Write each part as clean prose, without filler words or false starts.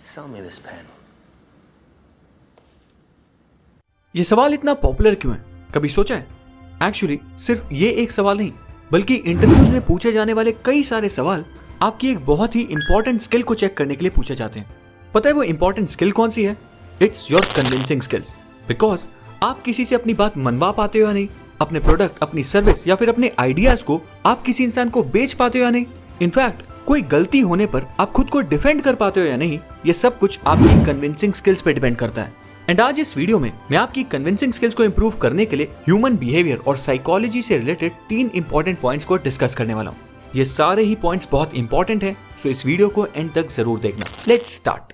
Sell me this pen. ये सवाल इतना पॉपुलर क्यों है, कभी सोचा है? एक्चुअली सिर्फ ये एक सवाल नहीं, बल्कि इंटरव्यूज में पूछे जाने वाले कई सारे सवाल आपकी एक बहुत ही इंपॉर्टेंट स्किल को चेक करने के लिए पूछे जाते हैं। पता है वो इंपॉर्टेंट स्किल कौन सी है? It's your convincing skills. Because आप किसी से अपनी बात मनवा पाते हो या नहीं, अपने प्रोडक्ट, अपनी सर्विस या फिर अपने आइडियाज को आप किसी इंसान को बेच पाते हो या नहीं, इनफैक्ट कोई गलती होने पर आप खुद को डिफेंड कर पाते हो या नहीं, ये सब कुछ आपकी कन्विंसिंग स्किल्स पे डिपेंड करता है। एंड आज इस वीडियो में मैं आपकी कन्विंसिंग स्किल्स को इंप्रूव करने के लिए ह्यूमन बिहेवियर और साइकोलॉजी से रिलेटेड 3 इंपॉर्टेंट पॉइंट्स को डिस्कस करने वाला हूँ। ये सारे ही पॉइंट्स बहुत इंपॉर्टेंट हैं, सो इस वीडियो को एंड तक जरूर देखना। Let's start.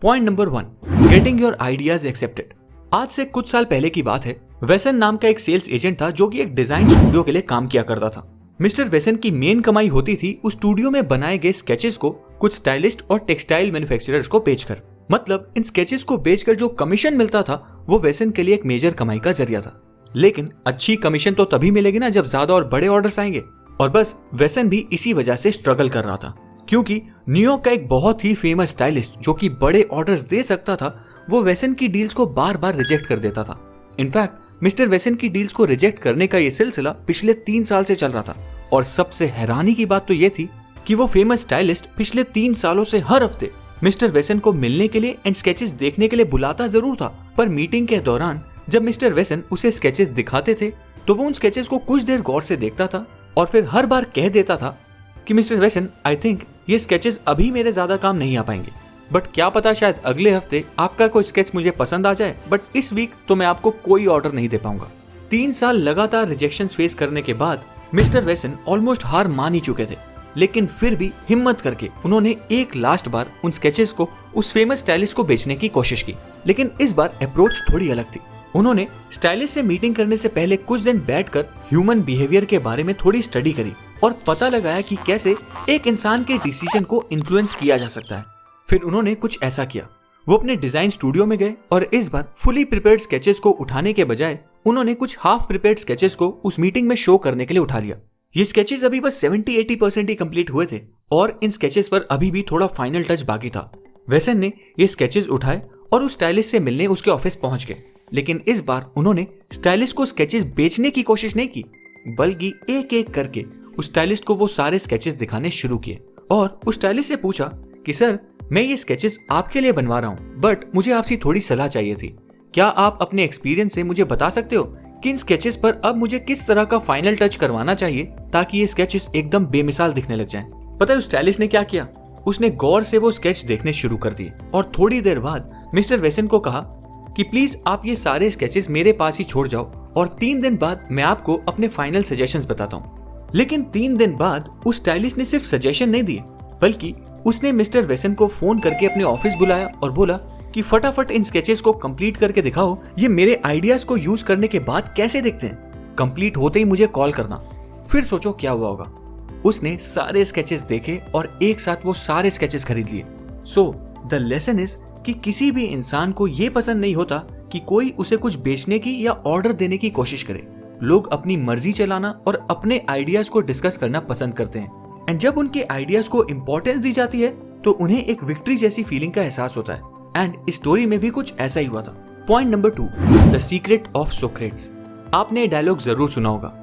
Point number 1, getting your ideas accepted. आज से कुछ साल पहले की बात है। वेसन नाम का एक सेल्स एजेंट था जो कि एक डिजाइन स्टूडियो के लिए काम किया करता था। मिस्टर वेसन की मेन कमाई होती थी उस स्टूडियो में बनाए गए स्केचेस को कुछ स्टाइलिस्ट और टेक्सटाइल मैन्युफैक्चरर्स को बेचकर। मतलब इन स्केचेस को बेचकर जो कमीशन मिलता था वो वेसन के लिए एक मेजर कमाई का जरिया था। लेकिन अच्छी कमीशन तो तभी मिलेगी ना जब ज्यादा और बड़े ऑर्डर्स आएंगे। और बस वेसन भी इसी वजह से स्ट्रगल कर रहा था, क्योंकि न्यूयॉर्क का एक बहुत ही फेमस स्टाइलिस्ट जो कि बड़े ऑर्डर्स दे सकता था, वो वेसन की डील्स को बार बार रिजेक्ट कर देता था। इनफैक्ट मिस्टर वेसन की डील्स को रिजेक्ट करने का ये सिलसिला पिछले 3 साल से चल रहा था। और सबसे हैरानी की बात तो ये थी कि वो फेमस स्टाइलिस्ट पिछले 3 सालों से हर हफ्ते मिस्टर वेसन को मिलने के लिए एंड स्केचेस देखने के लिए बुलाता जरूर था, पर मीटिंग के दौरान जब मिस्टर वेसन उसे स्केचेस दिखाते थे तो वो उन स्केचेस को कुछ देर गौर से देखता था और फिर हर बार कह देता था कि मिस्टर वेसन, आई थिंक ये स्केचेस अभी मेरे ज्यादा काम नहीं आ पाएंगे, बट क्या पता शायद अगले हफ्ते आपका कोई स्केच मुझे पसंद आ जाए, बट इस वीक तो मैं आपको कोई ऑर्डर नहीं दे पाऊंगा। 3 साल लगातार रिजेक्शंस फेस करने के बाद मिस्टर वेसन ऑलमोस्ट हार मान ही चुके थे, लेकिन फिर भी हिम्मत करके उन्होंने एक लास्ट बार उन स्केचेस को उस फेमस स्टाइलिस्ट को बेचने की कोशिश की। लेकिन इस बार अप्रोच थोड़ी अलग थी। उन्होंने स्टाइलिस्ट से मीटिंग करने से पहले कुछ दिन बैठकर ह्यूमन बिहेवियर के बारे में थोड़ी स्टडी करी और पता लगाया कि कैसे एक इंसान के डिसीजन को इन्फ्लुएंस किया जा सकता है। फिर उन्होंने कुछ ऐसा किया, वो अपने डिजाइन स्टूडियो में गए और इस बार फुली प्रिपेयर्ड स्केचेस को उठाने के बजाय उन्होंने कुछ हाफ प्रिपेयर्ड स्केचेस को उस मीटिंग में शो करने के लिए उठा लिया। ये स्केचेस अभी बस 70-80% ही कंप्लीट हुए थे और इन स्केचेस पर अभी भी थोड़ा फाइनल टच बाकी था। वेसन ने ये स्केचेस उठाए और उस स्टाइलिस्ट से मिलने उसके ऑफिस पहुंच गए। लेकिन इस बार उन्होंने स्टाइलिस्ट को स्केचेस बेचने की कोशिश नहीं की, बल्कि एक एक करके उस स्टाइलिस्ट को वो सारे स्केचेस दिखाने शुरू किए और उस स्टाइलिस्ट से पूछा कि सर, मैं ये स्केचेस आपके लिए बनवा रहा हूँ, बट मुझे आपसे थोड़ी सलाह चाहिए थी। क्या आप अपने एक्सपीरियंस से मुझे बता सकते हो कि इन स्केचेस पर अब मुझे किस तरह का फाइनल टच करवाना चाहिए ताकि ये स्केचेस एकदम बेमिसाल दिखने लग जाएं? पता है उस स्टाइलिस्ट ने क्या किया? उसने गौर से वो स्केच देखने शुरू कर दिए और थोड़ी देर बाद मिस्टर वेसन को कहा कि प्लीज आप ये सारे स्केचेस मेरे पास ही छोड़ जाओ और 3 दिन बाद मैं आपको अपने फाइनल सजेशंस बताता हूँ। लेकिन 3 दिन बाद उस स्टाइलिस्ट ने सिर्फ सजेशन नहीं दिए, बल्कि उसने मिस्टर वेसन को फोन करके अपने ऑफिस बुलाया और बोला कि फटाफट इन स्केचेस को कंप्लीट करके दिखाओ, ये मेरे आइडियाज को यूज करने के बाद कैसे दिखते हैं। कंप्लीट होते ही मुझे कॉल करना। फिर सोचो क्या हुआ होगा। उसने सारे स्केचेस देखे और एक साथ वो सारे स्केचेस खरीद लिए। सो द लेसन इज कि किसी भी इंसान को ये पसंद नहीं होता कि कोई उसे कुछ बेचने की या ऑर्डर देने की कोशिश करे। लोग अपनी मर्जी चलाना और अपने आइडियाज को डिस्कस करना पसंद करते हैं। एंड जब उनके आइडियाज को इंपॉर्टेंस दी जाती है तो उन्हें एक विक्ट्री जैसी फीलिंग का एहसास होता है। एंड इस स्टोरी में भी कुछ ऐसा ही हुआ था। Point number 2, the secret of Socrates. आपने डायलॉग जरूर सुना होगा,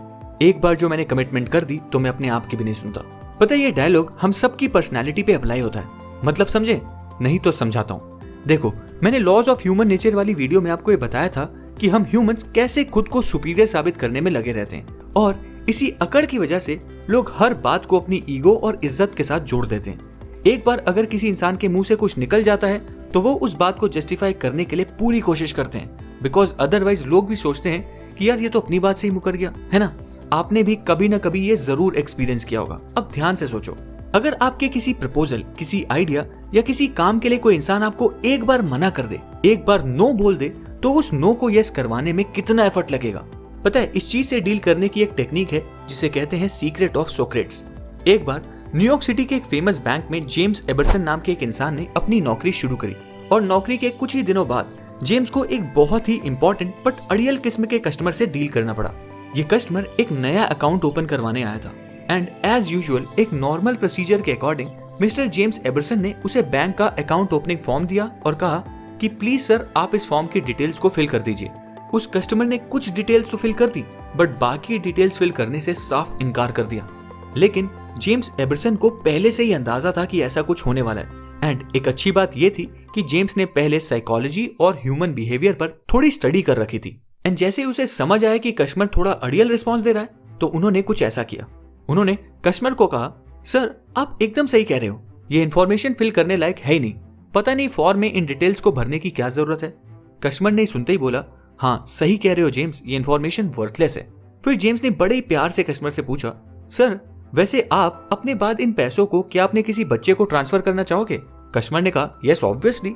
एक बार जो मैंने कमिटमेंट कर दी तो मैं अपने आप की भी नहीं सुनता। पता है ये डायलॉग हम सबकी पर्सनैलिटी पे अप्लाई होता है। मतलब समझे? नहीं तो समझाता हूँ। देखो, मैंने लॉज ऑफ ह्यूमन नेचर वाली वीडियो में आपको ये बताया था कि हम ह्यूमंस कैसे खुद को सुपीरियर साबित करने में लगे रहते हैं और इसी अकड़ की वजह से लोग हर बात को अपनी ईगो और इज्जत के साथ जोड़ देते हैं। एक बार अगर किसी इंसान के मुंह से कुछ निकल जाता है तो वो उस बात को जस्टिफाई करने के लिए पूरी कोशिश करते हैं, बिकॉज अदरवाइज लोग भी सोचते हैं कि यार ये तो अपनी बात से ही मुकर गया, है ना? आपने भी कभी ना कभी ये जरूर एक्सपीरियंस किया होगा। अब ध्यान से सोचो, अगर आपके किसी प्रपोजल, किसी आइडिया या किसी काम के लिए कोई इंसान आपको एक बार मना कर दे, एक बार नो बोल दे, तो उस नो को यस करवाने में कितना एफर्ट लगेगा। पता है, इस चीज से डील करने की एक टेक्निक है जिसे कहते हैं सीक्रेट ऑफ सोक्रेट्स। एक बार न्यूयॉर्क सिटी के एक फेमस बैंक में जेम्स एबरसन नाम के एक इंसान ने अपनी नौकरी शुरू करी और नौकरी के कुछ ही दिनों बाद जेम्स को एक बहुत ही इंपॉर्टेंट बट अड़ियल किस्म के कस्टमर से डील करना पड़ा। ये कस्टमर एक नया अकाउंट ओपन करवाने आया था एंड एज यूजुअल एक नॉर्मल प्रोसीजर के अकॉर्डिंग मिस्टर जेम्स एबरसन ने उसे बैंक का अकाउंट ओपनिंग फॉर्म दिया और कहा कि प्लीज सर आप इस फॉर्म की डिटेल्स को फिल कर दीजिए। उस कस्टमर ने कुछ डिटेल्स तो फिल कर दी बट बाकी डिटेल्स फिल करने से साफ इनकार कर दिया। लेकिन जेम्स एबरसन को पहले से ही अंदाजा था कि ऐसा कुछ होने वाला है एंड एक अच्छी बात यह थी कि जेम्स ने पहले साइकोलॉजी और ह्यूमन बिहेवियर पर थोड़ी स्टडी कर रखी थी एंड जैसे उसे समझ आया कि कस्टमर थोड़ा अड़ियल रिस्पॉन्स दे रहा है तो उन्होंने कुछ ऐसा किया। उन्होंने कस्टमर को कहा, सर आप एकदम सही कह रहे हो, ये इन्फॉर्मेशन फिल करने लायक है ही नहीं, पता नहीं फॉर्म में इन डिटेल्स को भरने की क्या जरूरत है। कस्टमर ने सुनते ही बोला, हाँ सही कह रहे हो जेम्स, ये इन्फॉर्मेशन वर्थलेस है। फिर जेम्स ने बड़े ही प्यार से कस्टमर से पूछा, सर वैसे आप अपने बाद इन पैसों को क्या अपने किसी बच्चे को ट्रांसफर करना चाहोगे? कस्टमर ने कहा, यस ऑब्वियसली।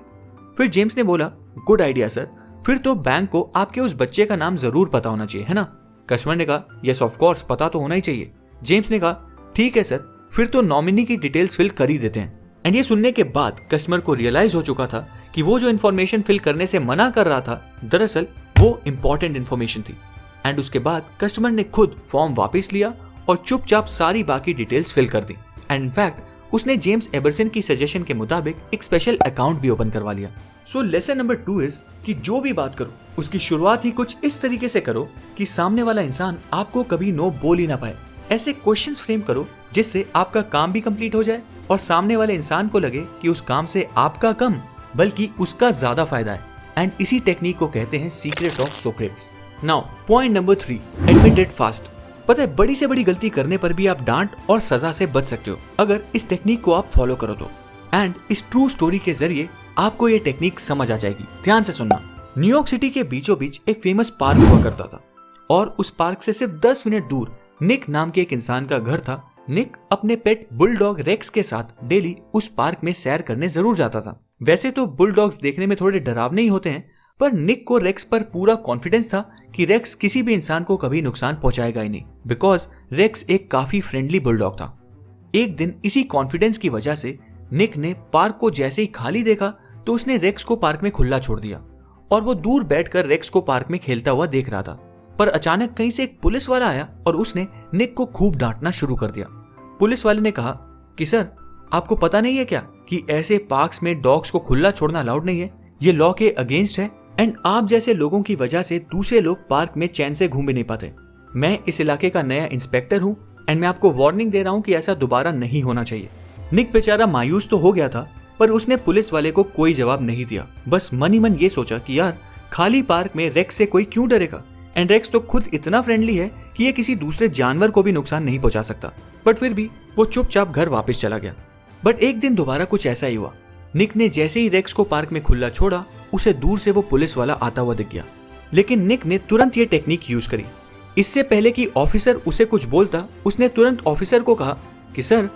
फिर जेम्स ने बोला, गुड आइडिया सर, फिर तो बैंक को आपके उस बच्चे का नाम जरूर पता होना चाहिए है ना? कस्टमर ने कहा, यस ऑफ कोर्स पता तो होना ही चाहिए। जेम्स ने कहा, ठीक है सर, फिर तो नॉमिनी की डिटेल्स फिल कर ही देते हैं। एंड ये सुनने के बाद कस्टमर को रियलाइज हो चुका था कि वो जो इन्फॉर्मेशन फिल करने से मना कर रहा था दरअसल वो इंपॉर्टेंट इन्फॉर्मेशन थी। एंड उसके बाद कस्टमर ने खुद फॉर्म वापस लिया और चुपचाप सारी बाकी डिटेल्स फिल कर दी। एंड इनफैक्ट उसने जेम्स एबरसन की सजेशन के मुताबिक एक स्पेशल अकाउंट भी ओपन करवा लिया। सो लेसन नंबर 2 इज कि जो भी बात करो उसकी शुरुआत ही कुछ इस तरीके से करो कि सामने वाला इंसान आपको कभी नो बोल ही ना पाए। ऐसे क्वेश्चंस फ्रेम करो जिससे आपका काम भी कंप्लीट हो जाए और सामने वाले इंसान को लगे कि उस काम से आपका कम बल्कि उसका ज्यादा फायदा है। एंड इसी टेक्निक को कहते हैं secret of Socrates. Now point number 3, admit it fast. पता है बड़ी से बड़ी गलती करने पर भी आप डांट और सजा से बच सकते हो अगर इस टेक्निक को आप फॉलो करो तो। एंड इस ट्रू स्टोरी के जरिए आपको ये टेक्निक समझ आ जाएगी। ध्यान से सुनना। न्यूयॉर्क सिटी के बीचों बीच एक फेमस पार्क हुआ करता था और उस पार्क से सिर्फ 10 मिनट दूर निक नाम के एक इंसान का घर था। निक अपने पेट बुलडॉग रेक्स के साथ डेली उस पार्क में सैर करने जरूर जाता था। वैसे तो बुलडॉग्स देखने में थोड़े डरावने ही होते हैं पर निक को रेक्स पर पूरा कॉन्फिडेंस था कि रेक्स किसी भी इंसान को कभी नुकसान पहुंचाएगा ही नहीं बिकॉज रेक्स एक काफी फ्रेंडली बुलडॉग था। एक दिन इसी कॉन्फिडेंस की वजह से निक ने पार्क को जैसे ही खाली देखा तो उसने रेक्स को पार्क में खुला छोड़ दिया और वो दूर बैठकर रेक्स को पार्क में खेलता हुआ देख रहा था। पर अचानक कहीं से एक पुलिस वाला आया और उसने निक को खूब डांटना शुरू कर दिया। पुलिस वाले ने कहा कि सर आपको पता नहीं है क्या कि ऐसे पार्क्स में डॉग्स को खुला छोड़ना अलाउड नहीं है, ये लॉ के अगेंस्ट है एंड आप जैसे लोगों की वजह से दूसरे लोग पार्क में चैन से घूम भी नहीं पाते। मैं इस इलाके का नया इंस्पेक्टर हूँ एंड मैं आपको वार्निंग दे रहा हूँ कि ऐसा दोबारा नहीं होना चाहिए। निक बेचारा मायूस तो हो गया था पर उसने पुलिस वाले को कोई जवाब नहीं दिया। बस मन ही मन ये सोचा कि यार खाली पार्क में रेक्स से कोई क्यों डरेगा एंड रेक्स तो खुद इतना फ्रेंडली है कि ये किसी दूसरे जानवर को भी नुकसान नहीं पहुंचा सकता। बट फिर भी वो चुपचाप घर वापस चला गया। बट एक दिन दोबारा कुछ ऐसा ही हुआ। निक ने जैसे ही रेक्स को पार्क में खुला छोड़ा उसे दूर से वो पुलिस वाला आता हुआ दिख गया। लेकिन निक ने तुरंत ये टेक्निक यूज करी। इससे पहले कि ऑफिसर उसे कुछ बोलता उसने तुरंत ऑफिसर को कहा कि सर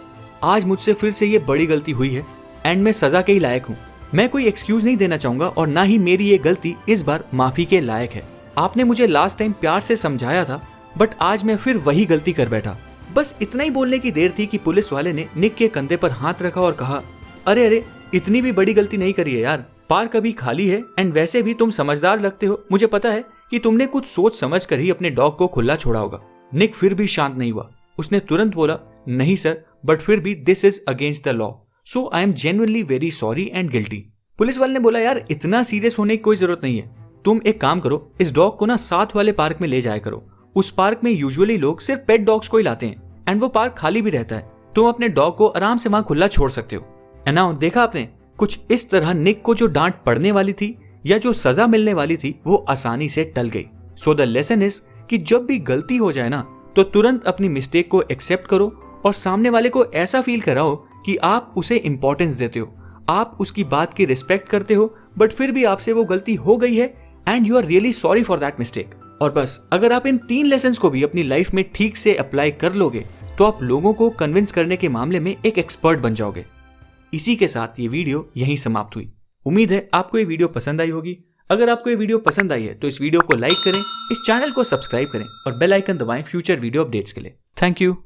आज मुझसे फिर से ये बड़ी गलती हुई है एंड मैं सजा के ही लायक हूँ। मैं कोई एक्सक्यूज नहीं देना चाहूंगा और ना ही मेरी ये गलती इस बार माफी के लायक है। आपने मुझे लास्ट टाइम प्यार से समझाया था बट आज मैं फिर वही गलती कर बैठा। बस इतना ही बोलने की देर थी कि पुलिस वाले ने निक के कंधे पर हाथ रखा और कहा, अरे अरे इतनी भी बड़ी गलती नहीं करी है यार, पार्क अभी खाली है एंड वैसे भी तुम समझदार लगते हो। मुझे पता है कि तुमने कुछ सोच समझ कर ही अपने डॉग को खुला छोड़ा होगा। निक फिर भी शांत नहीं हुआ। उसने तुरंत बोला, नहीं सर बट फिर भी this is against the law so I am genuinely very sorry and guilty. Police वाले ने बोला, यार इतना सीरियस होने की कोई जरूरत नहीं है। तुम एक काम करो, इस डॉग को ना साथ वाले पार्क में ले जाया करो। उस पार्क में यूजुअली लोग सिर्फ पेट डॉग्स को ही लाते हैं एंड वो पार्क खाली भी रहता है। तुम अपने डॉग को आराम से वहां खुला छोड़ सकते हो। एंड नाउ देखा आपने, कुछ इस तरह निक को जो डांट पड़ने वाली थी या जो सजा मिलने वाली थी वो आसानी से टल गई। सो द लेसन इज कि जब भी गलती हो जाए ना तो तुरंत अपनी मिस्टेक को एक्सेप्ट करो और सामने वाले को ऐसा फील कराओ कि आप उसे इंपॉर्टेंस देते हो, आप उसकी बात की रिस्पेक्ट करते हो बट फिर भी आपसे वो गलती हो गई है and you are really sorry for that mistake. और बस अगर आप इन 3 लेसन्स को भी अपनी लाइफ में ठीक से अप्लाई कर लोगे तो आप लोगों को कन्विंस करने के मामले में एक एक्सपर्ट बन जाओगे। इसी के साथ ये वीडियो यहीं समाप्त हुई। उम्मीद है आपको ये वीडियो पसंद आई होगी। अगर आपको ये वीडियो पसंद आई है तो इस वीडियो को लाइक करें, इस चैनल को सब्सक्राइब करें और बेल आइकन दबाएं फ्यूचर वीडियो अपडेट्स के लिए। Thank you.